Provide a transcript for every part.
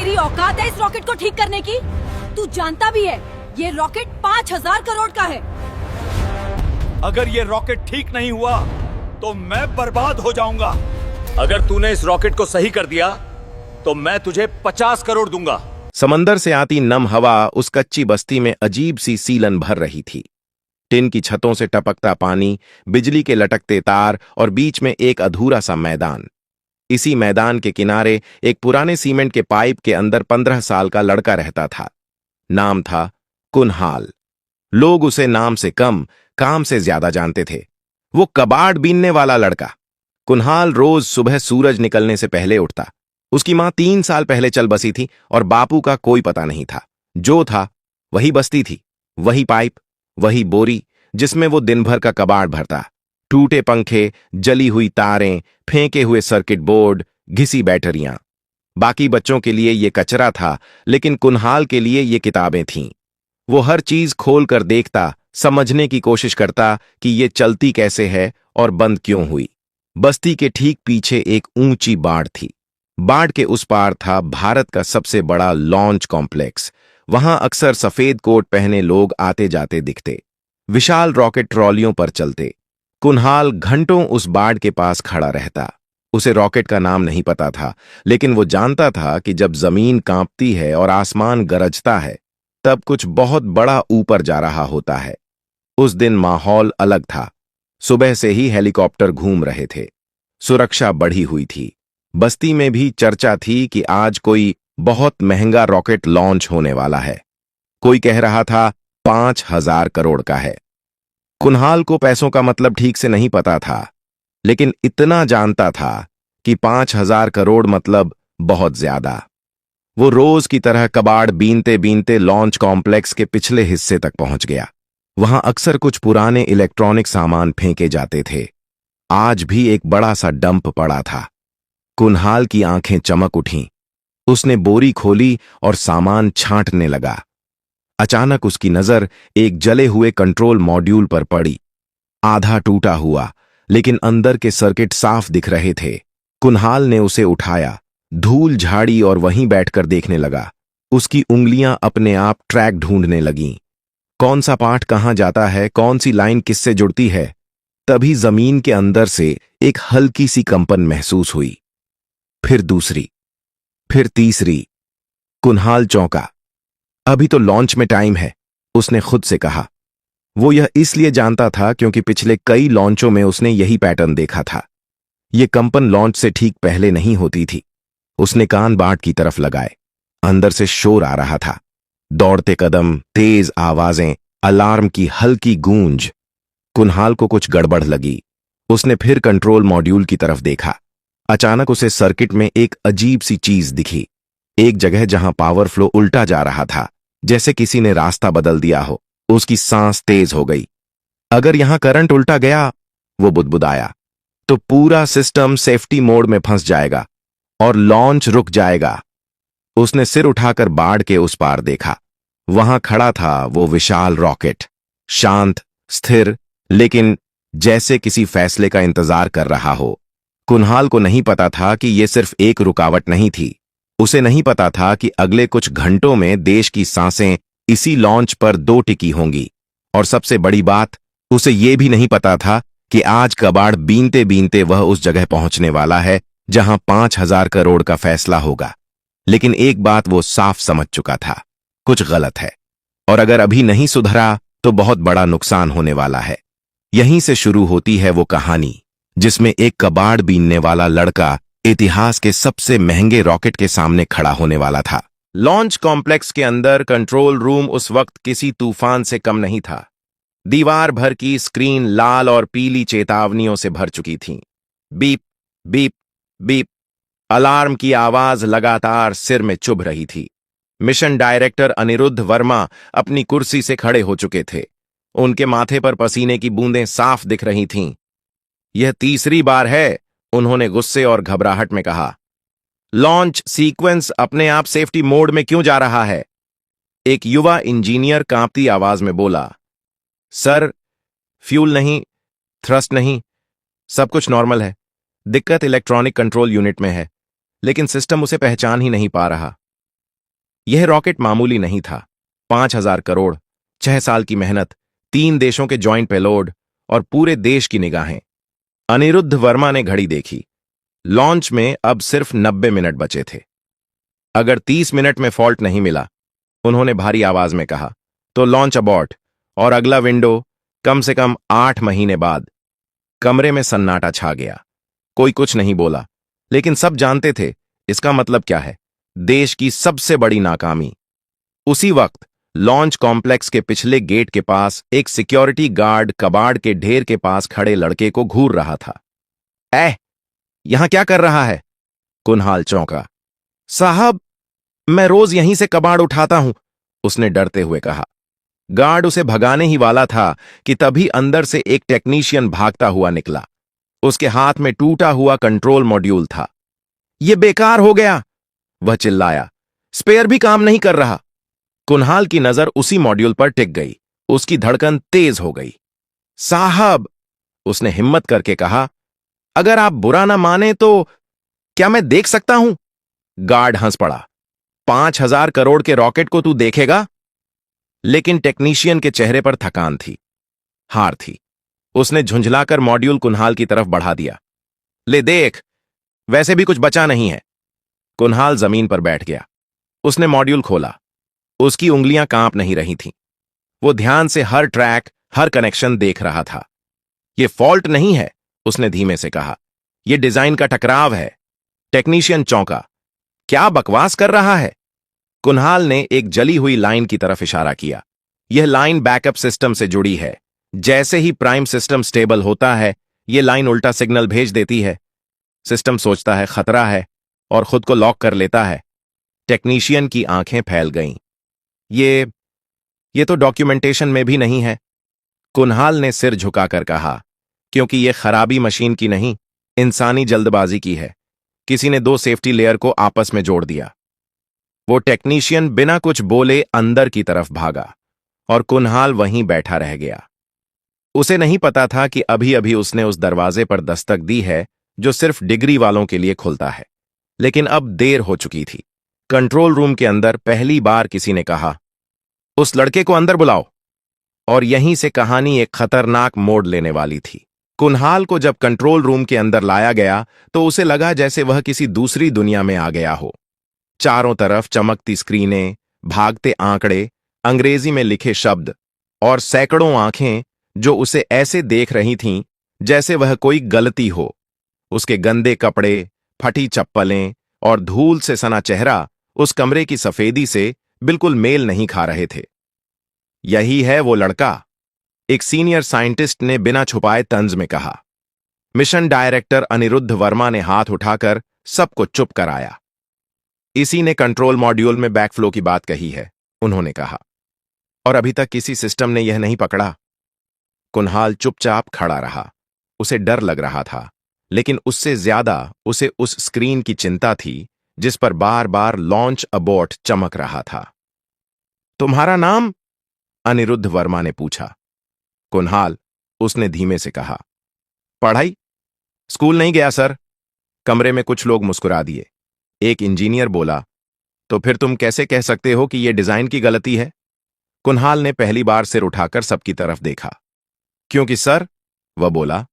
तेरी औकात है इस रॉकेट को ठीक करने की? तू जानता भी है ये रॉकेट 5,000 करोड़ का है। अगर ये रॉकेट ठीक नहीं हुआ तो मैं बर्बाद हो जाऊंगा। अगर तूने इस रॉकेट को सही कर दिया तो मैं तुझे 50 करोड़ दूंगा। समंदर से आती नम हवा उस कच्ची बस्ती में अजीब सी सीलन भर रही थी। टिन की छतों से टपकता पानी, बिजली के लटकते तार और बीच में एक अधूरा सा मैदान। इसी मैदान के किनारे एक पुराने सीमेंट के पाइप के अंदर 15 साल का लड़का रहता था। नाम था कुनहाल। लोग उसे नाम से कम, काम से ज्यादा जानते थे। वो कबाड़ बीनने वाला लड़का। कुनहाल रोज सुबह सूरज निकलने से पहले उठता। उसकी मां 3 साल पहले चल बसी थी और बापू का कोई पता नहीं था। जो था वही बस्ती थी, वही पाइप, वही बोरी जिसमें वो दिन भर का कबाड़ भरता। टूटे पंखे, जली हुई तारें, फेंके हुए सर्किट बोर्ड, घिसी बैटरियां। बाकी बच्चों के लिए ये कचरा था, लेकिन कुनहाल के लिए ये किताबें थीं। वो हर चीज खोल कर देखता, समझने की कोशिश करता कि ये चलती कैसे है और बंद क्यों हुई। बस्ती के ठीक पीछे एक ऊंची बाड़ थी। बाड़ के उस पार था भारत का सबसे बड़ा लॉन्च कॉम्प्लेक्स। वहां अक्सर सफेद कोट पहने लोग आते जाते दिखते, विशाल रॉकेट ट्रॉलियों पर चलते। कुनहाल घंटों उस बाड़ के पास खड़ा रहता। उसे रॉकेट का नाम नहीं पता था, लेकिन वो जानता था कि जब जमीन कांपती है और आसमान गरजता है तब कुछ बहुत बड़ा ऊपर जा रहा होता है। उस दिन माहौल अलग था। सुबह से ही हेलीकॉप्टर घूम रहे थे। सुरक्षा बढ़ी हुई थी। बस्ती में भी चर्चा थी कि आज कोई बहुत महंगा रॉकेट लॉन्च होने वाला है। कोई कह रहा था 5,000 करोड़ का है। कुनहाल को पैसों का मतलब ठीक से नहीं पता था, लेकिन इतना जानता था कि 5,000 करोड़ मतलब बहुत ज्यादा। वो रोज की तरह कबाड़ बीनते बीनते लॉन्च कॉम्प्लेक्स के पिछले हिस्से तक पहुंच गया। वहां अक्सर कुछ पुराने इलेक्ट्रॉनिक सामान फेंके जाते थे। आज भी एक बड़ा सा डंप पड़ा था। कुनहाल की आंखें चमक उठीं। उसने बोरी खोली और सामान छांटने लगा। अचानक उसकी नजर एक जले हुए कंट्रोल मॉड्यूल पर पड़ी। आधा टूटा हुआ, लेकिन अंदर के सर्किट साफ दिख रहे थे। कुनहाल ने उसे उठाया, धूल झाड़ी और वहीं बैठकर देखने लगा। उसकी उंगलियां अपने आप ट्रैक ढूंढने लगीं। कौन सा पार्ट कहां जाता है, कौन सी लाइन किससे जुड़ती है। तभी जमीन के अंदर से एक हल्की सी कंपन महसूस हुई। फिर दूसरी, फिर तीसरी। कुनहाल चौंका। अभी तो लॉन्च में टाइम है, उसने खुद से कहा। वो यह इसलिए जानता था क्योंकि पिछले कई लॉन्चों में उसने यही पैटर्न देखा था। ये कंपन लॉन्च से ठीक पहले नहीं होती थी। उसने कान बाट की तरफ लगाए। अंदर से शोर आ रहा था। दौड़ते कदम, तेज आवाजें, अलार्म की हल्की गूंज। कुनहाल को कुछ गड़बड़ लगी। उसने फिर कंट्रोल मॉड्यूल की तरफ देखा। अचानक उसे सर्किट में एक अजीब सी चीज दिखी। एक जगह जहां पावर फ्लो उल्टा जा रहा था, जैसे किसी ने रास्ता बदल दिया हो। उसकी सांस तेज हो गई। अगर यहां करंट उल्टा गया, वो बुदबुदाया, तो पूरा सिस्टम सेफ्टी मोड में फंस जाएगा और लॉन्च रुक जाएगा। उसने सिर उठाकर बाड़ के उस पार देखा। वहां खड़ा था वो विशाल रॉकेट, शांत, स्थिर, लेकिन जैसे किसी फैसले का इंतजार कर रहा हो। कुनहाल को नहीं पता था कि यह सिर्फ एक रुकावट नहीं थी। उसे नहीं पता था कि अगले कुछ घंटों में देश की सांसें इसी लॉन्च पर दो टिकी होंगी। और सबसे बड़ी बात, उसे यह भी नहीं पता था कि आज कबाड़ बीनते बीनते वह उस जगह पहुंचने वाला है जहां 5,000 करोड़ का फैसला होगा। लेकिन एक बात वो साफ समझ चुका था, कुछ गलत है। और अगर अभी नहीं सुधरा तो बहुत बड़ा नुकसान होने वाला है। यहीं से शुरू होती है वो कहानी जिसमें एक कबाड़ बीनने वाला लड़का इतिहास के सबसे महंगे रॉकेट के सामने खड़ा होने वाला था। लॉन्च कॉम्प्लेक्स के अंदर कंट्रोल रूम उस वक्त किसी तूफान से कम नहीं था। दीवार भर की स्क्रीन लाल और पीली चेतावनियों से भर चुकी थीं। Beep beep beep. अलार्म की आवाज लगातार सिर में चुभ रही थी। मिशन डायरेक्टर अनिरुद्ध वर्मा अपनी कुर्सी से खड़े हो चुके थे। उनके माथे पर पसीने की बूंदें साफ दिख रही थीं। यह तीसरी बार है, उन्होंने गुस्से और घबराहट में कहा। लॉन्च सीक्वेंस अपने आप सेफ्टी मोड में क्यों जा रहा है? एक युवा इंजीनियर कांपती आवाज में बोला। सर, फ्यूल नहीं, थ्रस्ट नहीं, सब कुछ नॉर्मल है। दिक्कत इलेक्ट्रॉनिक कंट्रोल यूनिट में है, लेकिन सिस्टम उसे पहचान ही नहीं पा रहा। यह रॉकेट मामूली नहीं था। 5,000 करोड़, 6 साल की मेहनत, 3 देशों के जॉइंट पेलोड और पूरे देश की निगाहें। अनिरुद्ध वर्मा ने घड़ी देखी। लॉन्च में अब सिर्फ 90 मिनट बचे थे। अगर 30 मिनट में फॉल्ट नहीं मिला, उन्होंने भारी आवाज में कहा, तो लॉन्च अबॉर्ट, और अगला विंडो कम से कम 8 महीने बाद। कमरे में सन्नाटा छा गया। कोई कुछ नहीं बोला, लेकिन सब जानते थे इसका मतलब क्या है। देश की सबसे बड़ी नाकामी। उसी वक्त लॉन्च कॉम्प्लेक्स के पिछले गेट के पास एक सिक्योरिटी गार्ड कबाड़ के ढेर के पास खड़े लड़के को घूर रहा था। यहां क्या कर रहा है? कुनहाल चौंका। साहब, मैं रोज यहीं से कबाड़ उठाता हूं, उसने डरते हुए कहा। गार्ड उसे भगाने ही वाला था कि तभी अंदर से एक टेक्नीशियन भागता हुआ निकला। उसके हाथ में टूटा हुआ कंट्रोल मॉड्यूल था। यह बेकार हो गया, वह चिल्लाया। स्पेयर भी काम नहीं कर रहा। कुनहाल की नजर उसी मॉड्यूल पर टिक गई। उसकी धड़कन तेज हो गई। साहब, उसने हिम्मत करके कहा, अगर आप बुरा ना माने तो क्या मैं देख सकता हूं? गार्ड हंस पड़ा। 5,000 करोड़ के रॉकेट को तू देखेगा? लेकिन टेक्नीशियन के चेहरे पर थकान थी, हार थी। उसने झुंझलाकर मॉड्यूल कुनहाल की तरफ बढ़ा दिया। ले देख, वैसे भी कुछ बचा नहीं है। कुनहाल जमीन पर बैठ गया। उसने मॉड्यूल खोला। उसकी उंगलियां कांप नहीं रही थीं। वो ध्यान से हर ट्रैक, हर कनेक्शन देख रहा था। यह फॉल्ट नहीं है, उसने धीमे से कहा। यह डिजाइन का टकराव है। टेक्नीशियन चौंका। क्या बकवास कर रहा है? कुनहाल ने एक जली हुई लाइन की तरफ इशारा किया। यह लाइन बैकअप सिस्टम से जुड़ी है। जैसे ही प्राइम सिस्टम स्टेबल होता है, यह लाइन उल्टा सिग्नल भेज देती है। सिस्टम सोचता है खतरा है और खुद को लॉक कर लेता है। टेक्नीशियन की आंखें फैल गईं। ये तो डॉक्यूमेंटेशन में भी नहीं है, कुनहाल ने सिर झुकाकर कहा, क्योंकि यह खराबी मशीन की नहीं, इंसानी जल्दबाजी की है। किसी ने 2 सेफ्टी लेयर को आपस में जोड़ दिया। वो टेक्नीशियन बिना कुछ बोले अंदर की तरफ भागा और कुनहाल वहीं बैठा रह गया। उसे नहीं पता था कि अभी अभी उसने उस दरवाजे पर दस्तक दी है जो सिर्फ डिग्री वालों के लिए खुलता है। लेकिन अब देर हो चुकी थी। कंट्रोल रूम के अंदर पहली बार किसी ने कहा, उस लड़के को अंदर बुलाओ। और यहीं से कहानी एक खतरनाक मोड़ लेने वाली थी। कुनहाल को जब कंट्रोल रूम के अंदर लाया गया तो उसे लगा जैसे वह किसी दूसरी दुनिया में आ गया हो। चारों तरफ चमकती स्क्रीनें, भागते आंकड़े, अंग्रेजी में लिखे शब्द और सैकड़ों आंखें जो उसे ऐसे देख रही थीं जैसे वह कोई गलती हो। उसके गंदे कपड़े, फटी चप्पलें और धूल से सना चेहरा उस कमरे की सफेदी से बिल्कुल मेल नहीं खा रहे थे। यही है वो लड़का, एक सीनियर साइंटिस्ट ने बिना छुपाए तंज में कहा। मिशन डायरेक्टर अनिरुद्ध वर्मा ने हाथ उठाकर सबको चुप कराया। इसी ने कंट्रोल मॉड्यूल में बैकफ्लो की बात कही है, उन्होंने कहा। और अभी तक किसी सिस्टम ने यह नहीं पकड़ा। कुनहाल चुपचाप खड़ा रहा। उसे डर लग रहा था, लेकिन उससे ज्यादा उसे उस स्क्रीन की चिंता थी जिस पर बार बार लॉन्च अबॉर्ट चमक रहा था। तुम्हारा नाम? अनिरुद्ध वर्मा ने पूछा। कुनहाल, उसने धीमे से कहा। पढ़ाई? स्कूल नहीं गया सर। कमरे में कुछ लोग मुस्कुरा दिए। एक इंजीनियर बोला, तो फिर तुम कैसे कह सकते हो कि यह डिजाइन की गलती है? कुनहाल ने पहली बार सिर उठाकर सबकी तरफ देखा। क्योंकि सर, वह बोला,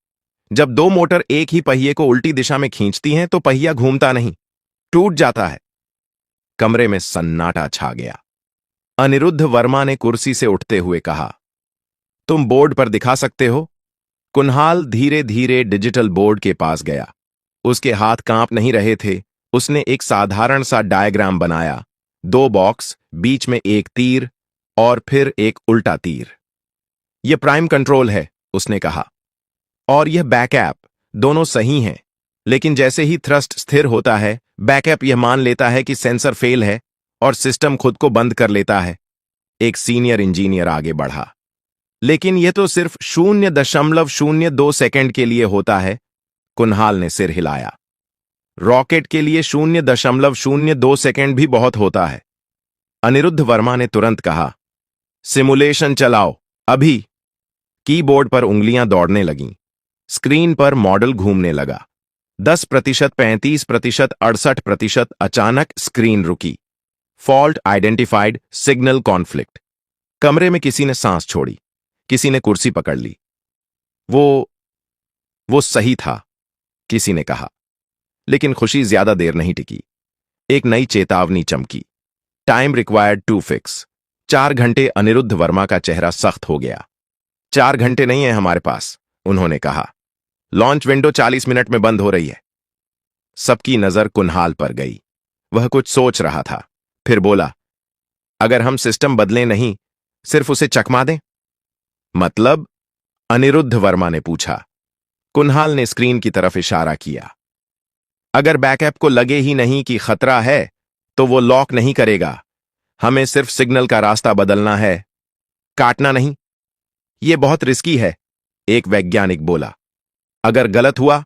जब 2 मोटर एक ही पहिए को उल्टी दिशा में खींचती हैं तो पहिया घूमता नहीं, टूट जाता है। कमरे में सन्नाटा छा गया। अनिरुद्ध वर्मा ने कुर्सी से उठते हुए कहा, तुम बोर्ड पर दिखा सकते हो? कुनहाल धीरे धीरे डिजिटल बोर्ड के पास गया। उसके हाथ कांप नहीं रहे थे। उसने एक साधारण सा डायग्राम बनाया। 2 बॉक्स, बीच में एक तीर और फिर एक उल्टा तीर। यह प्राइम कंट्रोल है, उसने कहा, और यह बैकअप, दोनों सही हैं। लेकिन जैसे ही थ्रस्ट स्थिर होता है, बैकअप यह मान लेता है कि सेंसर फेल है और सिस्टम खुद को बंद कर लेता है। एक सीनियर इंजीनियर आगे बढ़ा। लेकिन यह तो सिर्फ 0.02 सेकंड के लिए होता है। कुनहाल ने सिर हिलाया। रॉकेट के लिए 0.02 सेकंड भी बहुत होता है। अनिरुद्ध वर्मा ने तुरंत कहा, सिमुलेशन चलाओ, अभी। कीबोर्ड पर उंगलियां दौड़ने लगीं। स्क्रीन पर मॉडल घूमने लगा। 10%, 35%, 68%। अचानक स्क्रीन रुकी। Fault identified, signal conflict. कमरे में किसी ने सांस छोड़ी, किसी ने कुर्सी पकड़ ली। वो सही था, किसी ने कहा। लेकिन खुशी ज्यादा देर नहीं टिकी। एक नई चेतावनी चमकी। Time required to fix. 4 घंटे। अनिरुद्ध वर्मा का चेहरा सख्त हो गया। 4 घंटे नहीं है हमारे पास, उन्होंने कहा। लॉन्च विंडो 40 मिनट में बंद हो रही है। सबकी नजर कुन्हाल पर गई। वह कुछ सोच रहा था, फिर बोला, अगर हम सिस्टम बदलें नहीं, सिर्फ उसे चकमा दें? मतलब? अनिरुद्ध वर्मा ने पूछा। कुन्हाल ने स्क्रीन की तरफ इशारा किया। अगर बैकअप को लगे ही नहीं कि खतरा है, तो वो लॉक नहीं करेगा। हमें सिर्फ सिग्नल का रास्ता बदलना है, काटना नहीं। यह बहुत रिस्की है, एक वैज्ञानिक बोला। अगर गलत हुआ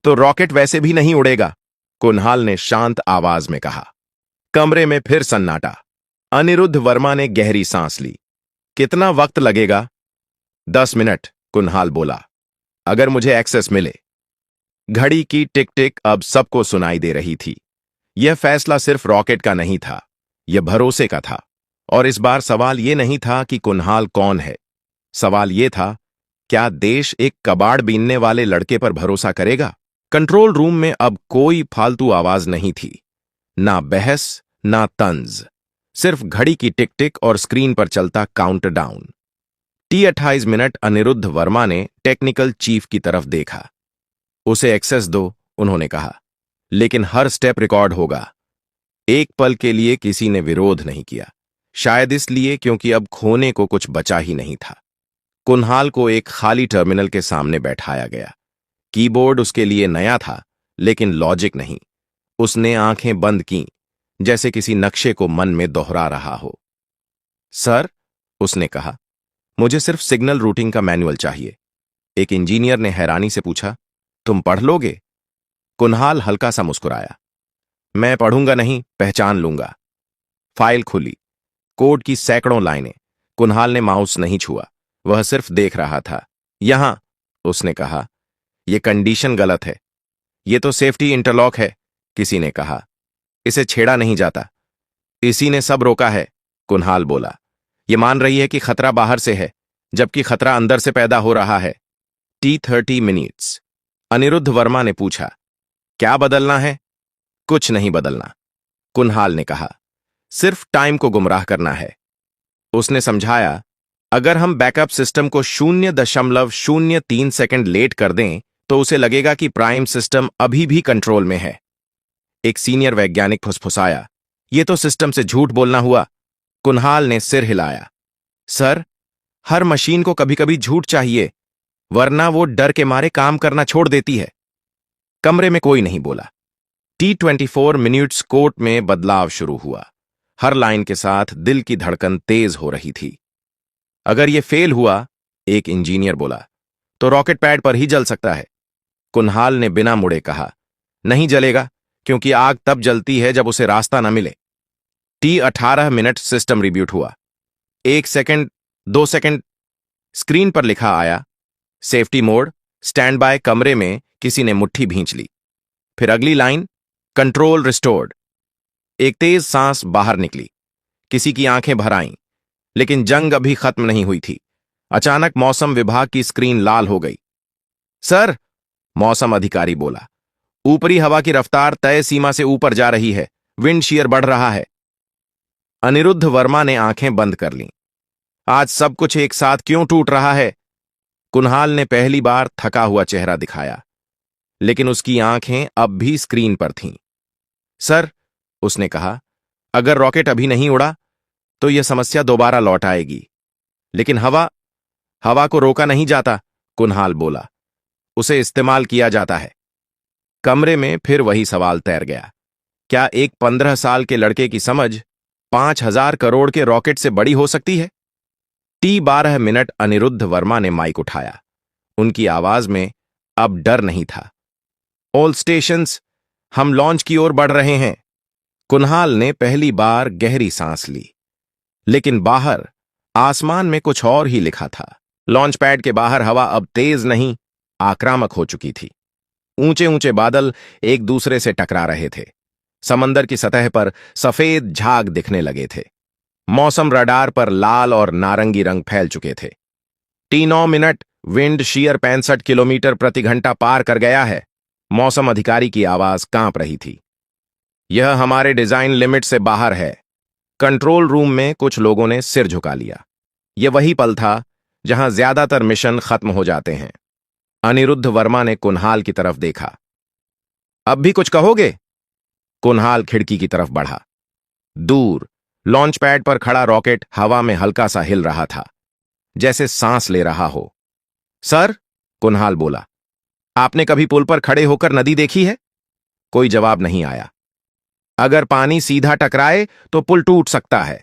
तो रॉकेट वैसे भी नहीं उड़ेगा, कुन्हाल ने शांत आवाज में कहा। कमरे में फिर सन्नाटा। अनिरुद्ध वर्मा ने गहरी सांस ली। कितना वक्त लगेगा? 10 मिनट, कुन्हाल बोला, अगर मुझे एक्सेस मिले। घड़ी की टिक टिक अब सबको सुनाई दे रही थी। यह फैसला सिर्फ रॉकेट का नहीं था, यह भरोसे का था। और इस बार सवाल यह नहीं था कि कुन्हाल कौन है। सवाल यह था, क्या देश एक कबाड़ बीनने वाले लड़के पर भरोसा करेगा? कंट्रोल रूम में अब कोई फालतू आवाज नहीं थी, ना बहस, ना तंज, सिर्फ घड़ी की टिक टिक और स्क्रीन पर चलता countdown. T28 minute. Anirudh Verma ने टेक्निकल चीफ की तरफ देखा। उसे एक्सेस दो, उन्होंने कहा, लेकिन हर स्टेप रिकॉर्ड होगा। एक पल के लिए किसी ने विरोध नहीं किया, शायद इसलिए क्योंकि अब खोने को कुछ बचा ही नहीं था। कुन्हाल को एक खाली टर्मिनल के सामने बैठाया गया। कीबोर्ड उसके लिए नया था, लेकिन लॉजिक नहीं। उसने आंखें बंद कीं, जैसे किसी नक्शे को मन में दोहरा रहा हो। सर, उसने कहा, मुझे सिर्फ सिग्नल रूटिंग का मैनुअल चाहिए। एक इंजीनियर ने हैरानी से पूछा, तुम पढ़ लोगे? कुन्हाल हल्का सा मुस्कुराया। मैं पढ़ूंगा नहीं, पहचान लूंगा। फाइल खुली। कोड की सैकड़ों लाइनें। कुन्हाल ने माउस नहीं छुआ, वह सिर्फ देख रहा था। यहां, उसने कहा, यह कंडीशन गलत है। यह तो सेफ्टी इंटरलॉक है, किसी ने कहा। इसे छेड़ा नहीं जाता। इसी ने सब रोका है, कुन्हाल बोला। यह मान रही है कि खतरा बाहर से है, जबकि खतरा अंदर से पैदा हो रहा है। T30 minutes. अनिरुद्ध वर्मा ने पूछा, क्या बदलना है? कुछ नहीं बदलना, कुन्हाल ने कहा, सिर्फ टाइम को गुमराह करना है। उसने समझाया, अगर हम बैकअप सिस्टम को 0.03 सेकंड लेट कर दें, तो उसे लगेगा कि प्राइम सिस्टम अभी भी कंट्रोल में है। एक सीनियर वैज्ञानिक फुसफुसाया, यह तो सिस्टम से झूठ बोलना हुआ। कुन्हाल ने सिर हिलाया। सर, हर मशीन को कभी कभी झूठ चाहिए, वरना वो डर के मारे काम करना छोड़ देती है। कमरे में कोई नहीं बोला। T24 मिनट्स कोर्ट में बदलाव शुरू हुआ। हर लाइन के साथ दिल की धड़कन तेज हो रही थी। अगर यह फेल हुआ, एक इंजीनियर बोला, तो रॉकेट पैड पर ही जल सकता है। कुन्हाल ने बिना मुड़े कहा, नहीं जलेगा, क्योंकि आग तब जलती है जब उसे रास्ता न मिले। T18 मिनट सिस्टम रिब्यूट हुआ। 1 सेकंड, 2 सेकंड, स्क्रीन पर लिखा आया, सेफ्टी मोड, स्टैंड बाय। कमरे में किसी ने मुट्ठी भींच ली। फिर अगली लाइन, कंट्रोल रिस्टोर्ड। एक तेज सांस बाहर निकली। किसी की आंखें भर आईं, लेकिन जंग अभी खत्म नहीं हुई थी। अचानक मौसम विभाग की स्क्रीन लाल हो गई। सर, मौसम अधिकारी बोला, ऊपरी हवा की रफ्तार तय सीमा से ऊपर जा रही है, विंड शीयर बढ़ रहा है। अनिरुद्ध वर्मा ने आंखें बंद कर लीं। आज सब कुछ एक साथ क्यों टूट रहा है? कुन्हाल ने पहली बार थका हुआ चेहरा दिखाया, लेकिन उसकी आंखें अब भी स्क्रीन पर थीं। सर, उसने कहा, अगर रॉकेट अभी नहीं उड़ा, तो यह समस्या दोबारा लौट आएगी। लेकिन हवा को रोका नहीं जाता, कुन्हाल बोला, उसे इस्तेमाल किया जाता है। कमरे में फिर वही सवाल तैर गया, क्या एक 15 साल के लड़के की समझ 5000 करोड़ के रॉकेट से बड़ी हो सकती है? T12 minute. अनिरुद्ध वर्मा ने माइक उठाया। उनकी आवाज में अब डर नहीं था। ऑल स्टेशंस, हम लॉन्च की ओर बढ़ रहे हैं। कुन्हाल ने पहली बार गहरी सांस ली। लेकिन बाहर आसमान में कुछ और ही लिखा था। लॉन्च पैड के बाहर हवा अब तेज नहीं, आक्रामक हो चुकी थी। ऊंचे ऊंचे बादल एक दूसरे से टकरा रहे थे। समंदर की सतह पर सफेद झाग दिखने लगे थे। मौसम रडार पर लाल और नारंगी रंग फैल चुके थे। T9 विंड शीयर 65 किलोमीटर प्रति घंटा पार कर गया है। मौसम अधिकारी की आवाज कांप रही थी। यह हमारे डिजाइन लिमिट से बाहर है। कंट्रोल रूम में कुछ लोगों ने सिर झुका लिया। यह वही पल था जहां ज्यादातर मिशन खत्म हो जाते हैं। अनिरुद्ध वर्मा ने कुन्हाल की तरफ देखा। अब भी कुछ कहोगे? कुन्हाल खिड़की की तरफ बढ़ा। दूर लॉन्च पैड पर खड़ा रॉकेट हवा में हल्का सा हिल रहा था, जैसे सांस ले रहा हो। सर, कुन्हाल बोला, आपने कभी पुल पर खड़े होकर नदी देखी है? कोई जवाब नहीं आया। अगर पानी सीधा टकराए तो पुल टूट सकता है,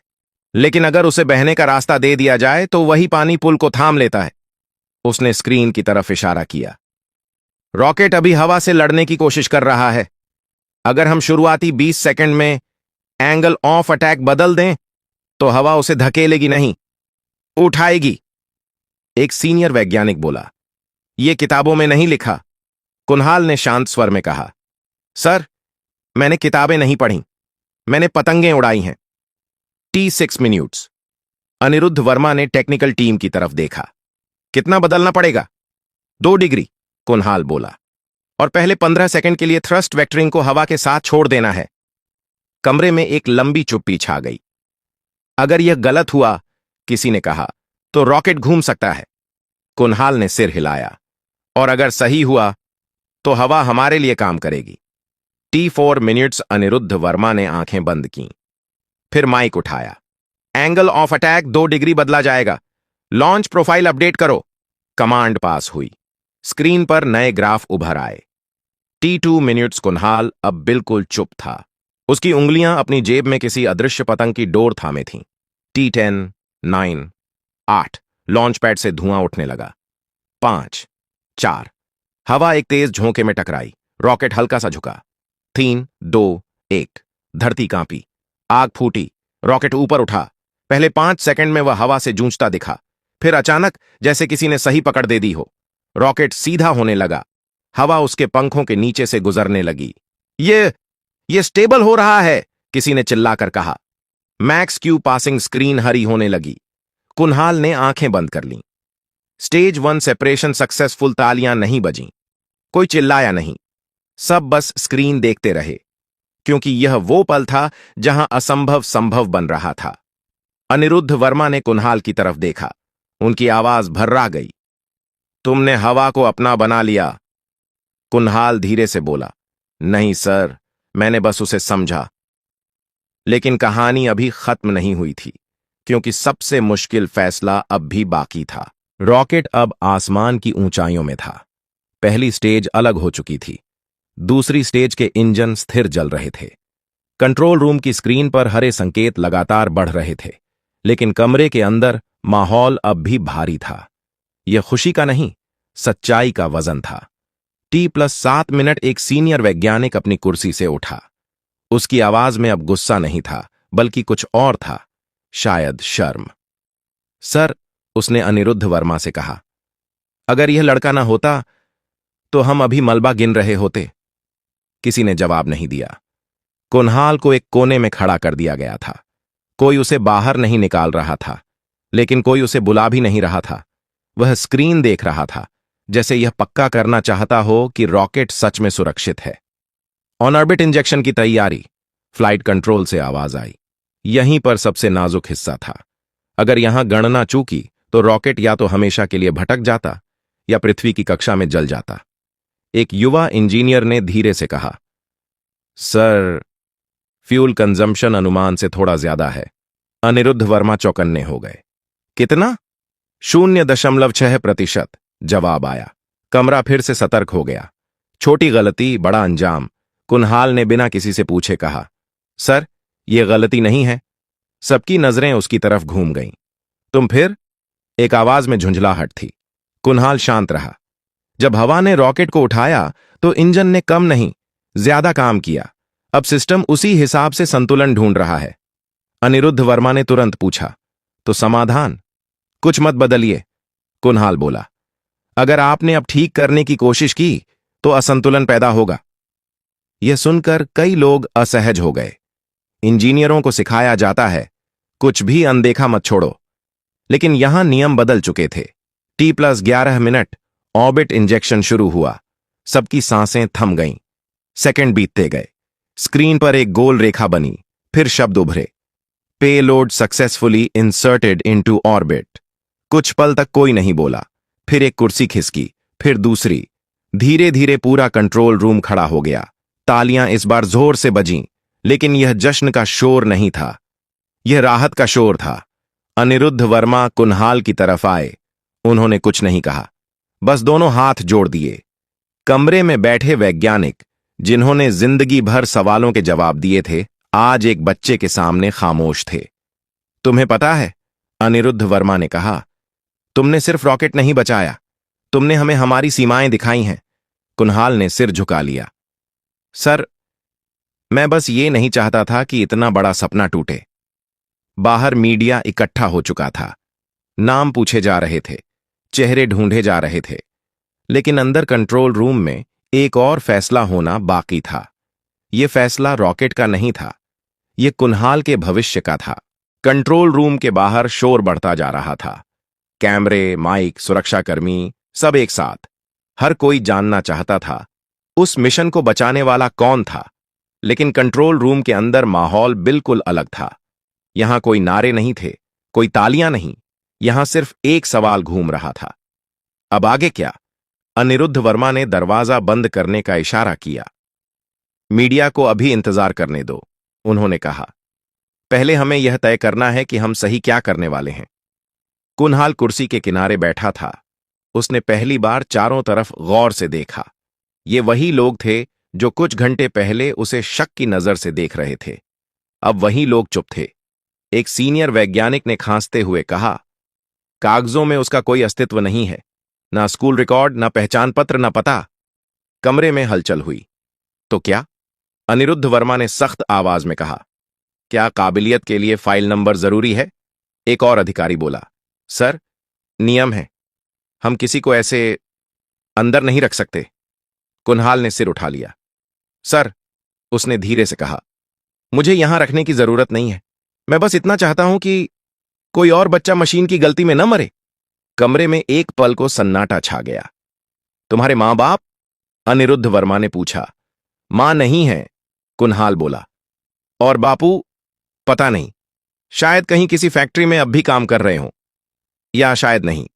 लेकिन अगर उसे बहने का रास्ता दे दिया जाए तो वही पानी पुल को थाम लेता है। उसने स्क्रीन की तरफ इशारा किया। रॉकेट अभी हवा से लड़ने की कोशिश कर रहा है। अगर हम शुरुआती 20 सेकंड में एंगल ऑफ अटैक बदल दें तो हवा उसे धकेलेगी नहीं, उठाएगी। एक सीनियर वैज्ञानिक बोला, यह किताबों में नहीं लिखा। कुन्हाल ने शांत स्वर में कहा, सर, मैंने किताबें नहीं पढ़ी, मैंने पतंगें उड़ाई हैं। T6 minutes. अनिरुद्ध वर्मा ने टेक्निकल टीम की तरफ देखा। कितना बदलना पड़ेगा? 2 डिग्री, कुन्हाल बोला, और पहले 15 सेकंड के लिए थ्रस्ट वेक्टरिंग को हवा के साथ छोड़ देना है। कमरे में एक लंबी चुप्पी छा गई। अगर यह गलत हुआ, किसी ने कहा, तो रॉकेट घूम सकता है। कुन्हाल ने सिर हिलाया। और अगर सही हुआ तो हवा हमारे लिए काम करेगी। T4 minutes. अनिरुद्ध वर्मा ने आंखें बंद कीं। फिर माइक उठाया। एंगल ऑफ अटैक 2 डिग्री बदला जाएगा। लॉन्च प्रोफाइल अपडेट करो। कमांड पास हुई। स्क्रीन पर नए ग्राफ उभर आए। T2 minutes. कुन्हाल अब बिल्कुल चुप था। उसकी उंगलियां अपनी जेब में किसी अदृश्य पतंग की डोर थामे थीं। T10, 9, 8। लॉन्च पैड से धुआं उठने लगा। 5, 4। हवा एक तेज झोंके में टकराई। रॉकेट हल्का सा झुका। 3, 2, 1। धरती कांपी। आग फूटी। रॉकेट ऊपर उठा। पहले 5 सेकंड में वह हवा से जूझता दिखा। फिर अचानक, जैसे किसी ने सही पकड़ दे दी हो, रॉकेट सीधा होने लगा। हवा उसके पंखों के नीचे से गुजरने लगी। ये स्टेबल हो रहा है, किसी ने चिल्लाकर कहा। मैक्स क्यू पासिंग स्क्रीन हरी होने लगी। कुन्हाल ने आंखें बंद कर लीं। Stage 1 separation successful. तालियां नहीं बजीं। कोई चिल्लाया नहीं। सब बस स्क्रीन देखते रहे, क्योंकि यह वो पल था जहां असंभव संभव बन रहा था। अनिरुद्ध वर्मा ने कुन्हाल की तरफ देखा। उनकी आवाज भर्रा गई। तुमने हवा को अपना बना लिया। कुन्हाल धीरे से बोला, नहीं सर, मैंने बस उसे समझा। लेकिन कहानी अभी खत्म नहीं हुई थी, क्योंकि सबसे मुश्किल फैसला अब भी बाकी था। रॉकेट अब आसमान की ऊंचाइयों में था। पहली स्टेज अलग हो चुकी थी। दूसरी स्टेज के इंजन स्थिर जल रहे थे। कंट्रोल रूम की स्क्रीन पर हरे संकेत लगातार बढ़ रहे थे, लेकिन कमरे के अंदर माहौल अब भी भारी था। यह खुशी का नहीं, सच्चाई का वजन था। T+7 minute. एक सीनियर वैज्ञानिक अपनी कुर्सी से उठा। उसकी आवाज में अब गुस्सा नहीं था, बल्कि कुछ और था, शायद शर्म। सर, उसने अनिरुद्ध वर्मा से कहा, अगर यह लड़का ना होता तो हम अभी मलबा गिन रहे होते। किसी ने जवाब नहीं दिया। कुन्हाल को एक कोने में खड़ा कर दिया गया था। कोई उसे बाहर नहीं निकाल रहा था, लेकिन कोई उसे बुला भी नहीं रहा था। वह स्क्रीन देख रहा था, जैसे यह पक्का करना चाहता हो कि रॉकेट सच में सुरक्षित है। ऑन ऑर्बिट इंजेक्शन की तैयारी। फ्लाइट कंट्रोल से आवाज आई। यहीं पर सबसे नाजुक हिस्सा था। अगर यहां गणना चूकी तो रॉकेट या तो हमेशा के लिए भटक जाता या पृथ्वी की कक्षा में जल जाता। एक युवा इंजीनियर ने धीरे से कहा, सर, फ्यूल कंजम्पशन अनुमान से थोड़ा ज्यादा है। अनिरुद्ध वर्मा चौकन्ने हो गए। कितना? 0.6%। जवाब आया। कमरा फिर से सतर्क हो गया। छोटी गलती, बड़ा अंजाम। कुन्हाल ने बिना किसी से पूछे कहा, सर, यह गलती नहीं है। सबकी नजरें उसकी तरफ घूम गईं। तुम फिर? एक आवाज में झुंझलाहट थी। कुन्हाल शांत रहा। जब हवा ने रॉकेट को उठाया तो इंजन ने कम नहीं, ज्यादा काम किया। अब सिस्टम उसी हिसाब से संतुलन ढूंढ रहा है। अनिरुद्ध वर्मा ने तुरंत पूछा, तो समाधान? कुछ मत बदलिए, कुन्हाल बोला। अगर आपने अब ठीक करने की कोशिश की तो असंतुलन पैदा होगा। यह सुनकर कई लोग असहज हो गए। इंजीनियरों को सिखाया जाता है कुछ भी अनदेखा मत छोड़ो, लेकिन यहां नियम बदल चुके थे। T+11 मिनट ऑर्बिट इंजेक्शन शुरू हुआ। सबकी सांसें थम गईं। सेकंड बीतते गए। स्क्रीन पर एक गोल रेखा बनी, फिर शब्द उभरे, payload successfully inserted into orbit. कुछ पल तक कोई नहीं बोला। फिर एक कुर्सी खिसकी, फिर दूसरी। धीरे धीरे पूरा कंट्रोल रूम खड़ा हो गया। तालियां इस बार जोर से बजीं, लेकिन यह जश्न का शोर नहीं था, यह राहत का शोर था। अनिरुद्ध वर्मा कुन्हाल की तरफ आए। उन्होंने कुछ नहीं कहा, बस दोनों हाथ जोड़ दिए। कमरे में बैठे वैज्ञानिक, जिन्होंने जिंदगी भर सवालों के जवाब दिए थे, आज एक बच्चे के सामने खामोश थे। तुम्हें पता है, अनिरुद्ध वर्मा ने कहा, तुमने सिर्फ रॉकेट नहीं बचाया, तुमने हमें हमारी सीमाएं दिखाई हैं। कुन्हाल ने सिर झुका लिया। सर, मैं बस ये नहीं चाहता था कि इतना बड़ा सपना टूटे। बाहर मीडिया इकट्ठा हो चुका था। नाम पूछे जा रहे थे, चेहरे ढूंढे जा रहे थे, लेकिन अंदर कंट्रोल रूम में एक और फैसला होना बाकी था। यह फैसला रॉकेट का नहीं था, यह कुन्हाल के भविष्य का था। कंट्रोल रूम के बाहर शोर बढ़ता जा रहा था। कैमरे, माइक, सुरक्षाकर्मी, सब एक साथ। हर कोई जानना चाहता था उस मिशन को बचाने वाला कौन था। लेकिन कंट्रोल रूम के अंदर माहौल बिल्कुल अलग था। यहां कोई नारे नहीं थे, कोई तालियां नहीं। यहां सिर्फ एक सवाल घूम रहा था, अब आगे क्या? अनिरुद्ध वर्मा ने दरवाजा बंद करने का इशारा किया। मीडिया को अभी इंतजार करने दो, उन्होंने कहा। पहले हमें यह तय करना है कि हम सही क्या करने वाले हैं। कुन्हाल कुर्सी के किनारे बैठा था। उसने पहली बार चारों तरफ गौर से देखा। ये वही लोग थे जो कुछ घंटे पहले उसे शक की नजर से देख रहे थे। अब वही लोग चुप थे। एक सीनियर वैज्ञानिक ने खांसते हुए कहा, कागजों में उसका कोई अस्तित्व नहीं है, ना स्कूल रिकॉर्ड, ना पहचान पत्र, ना पता। कमरे में हलचल हुई। तो क्या? अनिरुद्ध वर्मा ने सख्त आवाज में कहा, क्या काबिलियत के लिए फाइल नंबर जरूरी है? एक और अधिकारी बोला, सर, नियम है, हम किसी को ऐसे अंदर नहीं रख सकते। कुन्हाल ने सिर उठा लिया। सर, उसने धीरे से कहा, मुझे यहां रखने की जरूरत नहीं है। मैं बस इतना चाहता हूं कि कोई और बच्चा मशीन की गलती में न मरे। कमरे में एक पल को सन्नाटा छा गया। तुम्हारे मां बाप? अनिरुद्ध वर्मा ने पूछा। मां नहीं है, कुन्हाल बोला। और बापू? पता नहीं, शायद कहीं किसी फैक्ट्री में अब भी काम कर रहे हों, या शायद नहीं।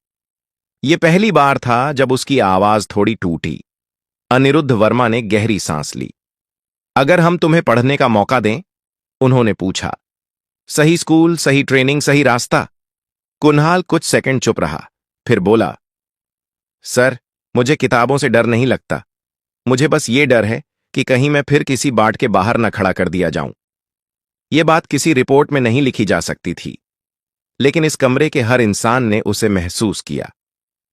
यह पहली बार था जब उसकी आवाज थोड़ी टूटी। अनिरुद्ध वर्मा ने गहरी सांस ली। अगर हम तुम्हें पढ़ने का मौका दें? उन्होंने पूछा। सही स्कूल, सही ट्रेनिंग, सही रास्ता? कुन्हाल कुछ सेकंड चुप रहा, फिर बोला, सर, मुझे किताबों से डर नहीं लगता। मुझे बस ये डर है कि कहीं मैं फिर किसी बाट के बाहर न खड़ा कर दिया जाऊं। यह बात किसी रिपोर्ट में नहीं लिखी जा सकती थी, लेकिन इस कमरे के हर इंसान ने उसे महसूस किया।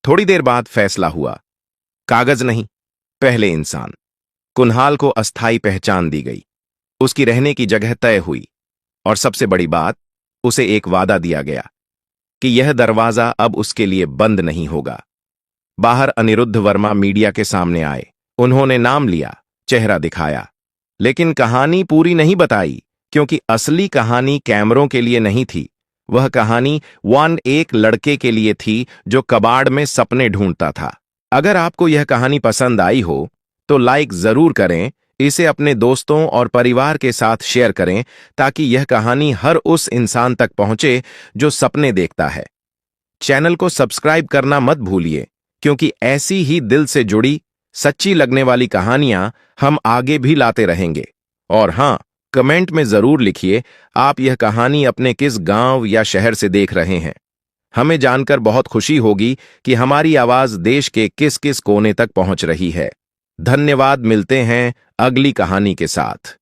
थोड़ी देर बाद फैसला हुआ। कागज नहीं, पहले इंसान। कुन्हाल को अस्थायी पहचान दी गई, उसकी रहने की जगह तय हुई, और सबसे बड़ी बात, उसे एक वादा दिया गया कि यह दरवाजा अब उसके लिए बंद नहीं होगा। बाहर अनिरुद्ध वर्मा मीडिया के सामने आए। उन्होंने नाम लिया, चेहरा दिखाया, लेकिन कहानी पूरी नहीं बताई, क्योंकि असली कहानी कैमरों के लिए नहीं थी। वह कहानी एक लड़के के लिए थी जो कबाड़ में सपने ढूंढता था। अगर आपको यह कहानी पसंद आई हो तो लाइक जरूर करें, इसे अपने दोस्तों और परिवार के साथ शेयर करें, ताकि यह कहानी हर उस इंसान तक पहुंचे जो सपने देखता है। चैनल को सब्सक्राइब करना मत भूलिए, क्योंकि ऐसी ही दिल से जुड़ी, सच्ची लगने वाली कहानियां हम आगे भी लाते रहेंगे। और हां, कमेंट में जरूर लिखिए आप यह कहानी अपने किस गांव या शहर से देख रहे हैं। हमें जानकर बहुत खुशी होगी कि हमारी आवाज देश के किस किस कोने तक पहुंच रही है। धन्यवाद। मिलते हैं अगली कहानी के साथ।